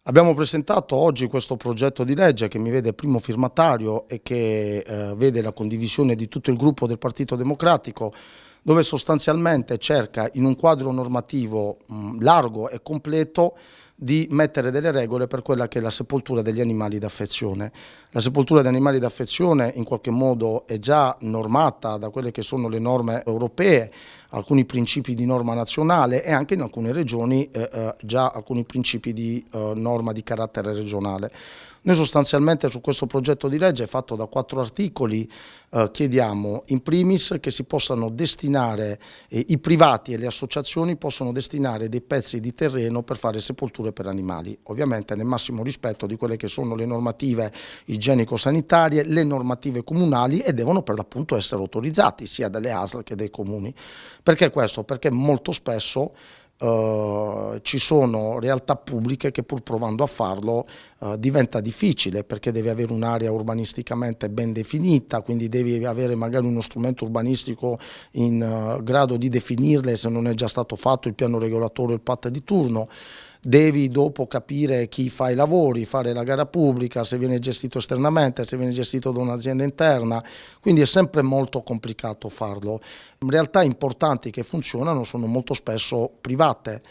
Abbiamo presentato oggi questo progetto di legge che mi vede primo firmatario e che vede la condivisione di tutto il gruppo del Partito Democratico, dove sostanzialmente cerca in un quadro normativo largo e completo di mettere delle regole per quella che è la sepoltura degli animali d'affezione. La sepoltura degli animali d'affezione in qualche modo è già normata da quelle che sono le norme europee, alcuni principi di norma nazionale e anche in alcune regioni già alcuni principi di norma di carattere regionale. Noi sostanzialmente su questo progetto di legge fatto da 4 articoli chiediamo in primis che si possano destinare, i privati e le associazioni possono destinare dei pezzi di terreno per fare sepolture per animali, ovviamente nel massimo rispetto di quelle che sono le normative igienico-sanitarie, le normative comunali e devono per l'appunto essere autorizzati sia dalle ASL che dai comuni. Perché questo? Perché molto spesso ci sono realtà pubbliche che pur provando a farlo diventa difficile perché devi avere un'area urbanisticamente ben definita, quindi devi avere magari uno strumento urbanistico in grado di definirle se non è già stato fatto il piano regolatore o il PAT di turno. Devi dopo capire chi fa i lavori, fare la gara pubblica, se viene gestito esternamente, se viene gestito da un'azienda interna, quindi è sempre molto complicato farlo. Realtà importanti che funzionano sono molto spesso private,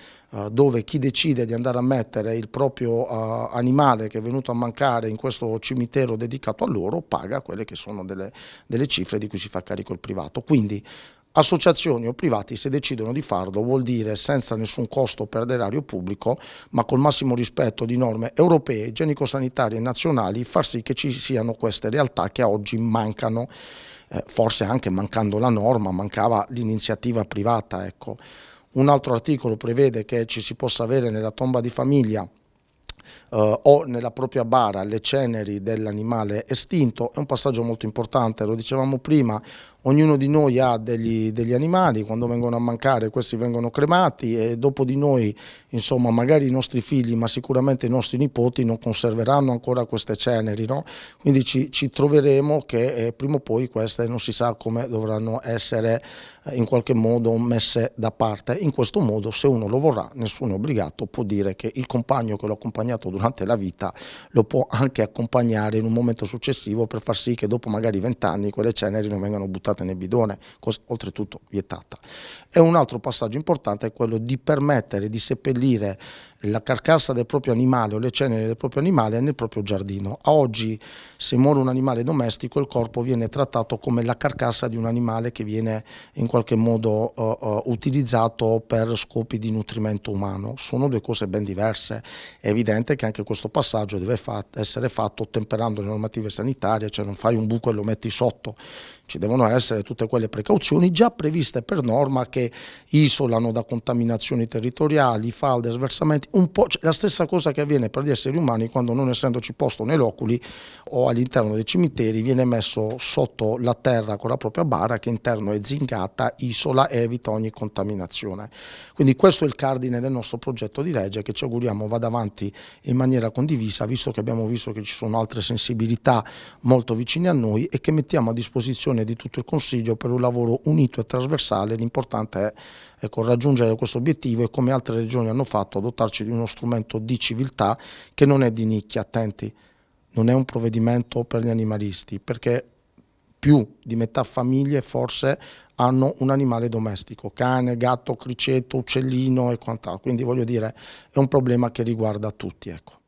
dove chi decide di andare a mettere il proprio animale che è venuto a mancare in questo cimitero dedicato a loro paga quelle che sono delle cifre di cui si fa carico il privato. Quindi associazioni o privati, se decidono di farlo, vuol dire senza nessun costo per l'erario pubblico, ma col massimo rispetto di norme europee, igienico-sanitarie e nazionali, far sì che ci siano queste realtà che oggi mancano, forse anche mancando la norma, mancava l'iniziativa privata. Ecco. Un altro articolo prevede che ci si possa avere nella tomba di famiglia o nella propria bara le ceneri dell'animale estinto. È un passaggio molto importante, lo dicevamo prima, ognuno di noi ha degli animali, quando vengono a mancare questi vengono cremati e dopo di noi, insomma, magari i nostri figli, ma sicuramente i nostri nipoti non conserveranno ancora queste ceneri, no? Quindi ci troveremo che prima o poi queste non si sa come dovranno essere in qualche modo messe da parte. In questo modo, se uno lo vorrà, nessuno è obbligato, può dire che il compagno che l'ha accompagnato durante la vita lo può anche accompagnare in un momento successivo per far sì che dopo magari 20 anni quelle ceneri non vengano buttate nel bidone, cosa oltretutto vietata. E un altro passaggio importante è quello di permettere di seppellire la carcassa del proprio animale o le ceneri del proprio animale nel proprio giardino. A oggi, se muore un animale domestico, il corpo viene trattato come la carcassa di un animale che viene in qualche modo utilizzato per scopi di nutrimento umano. Sono due cose ben diverse. È evidente che anche questo passaggio deve essere fatto ottemperando le normative sanitarie, cioè non fai un buco e lo metti sotto. Ci devono essere tutte quelle precauzioni già previste per norma che isolano da contaminazioni territoriali, falde, sversamenti, un po' la stessa cosa che avviene per gli esseri umani quando, non essendoci posto nei loculi o all'interno dei cimiteri, viene messo sotto la terra con la propria bara che interno è zingata, isola e evita ogni contaminazione. Quindi questo è il cardine del nostro progetto di legge che ci auguriamo vada avanti in maniera condivisa, visto che abbiamo visto che ci sono altre sensibilità molto vicine a noi e che mettiamo a disposizione di tutto il Consiglio per un lavoro unito e trasversale. L'importante è raggiungere questo obiettivo e, come altre regioni hanno fatto, dotarci di uno strumento di civiltà che non è di nicchia, attenti, non è un provvedimento per gli animalisti, perché più di metà famiglie forse hanno un animale domestico, cane, gatto, criceto, uccellino e quant'altro, quindi voglio dire è un problema che riguarda tutti. Ecco.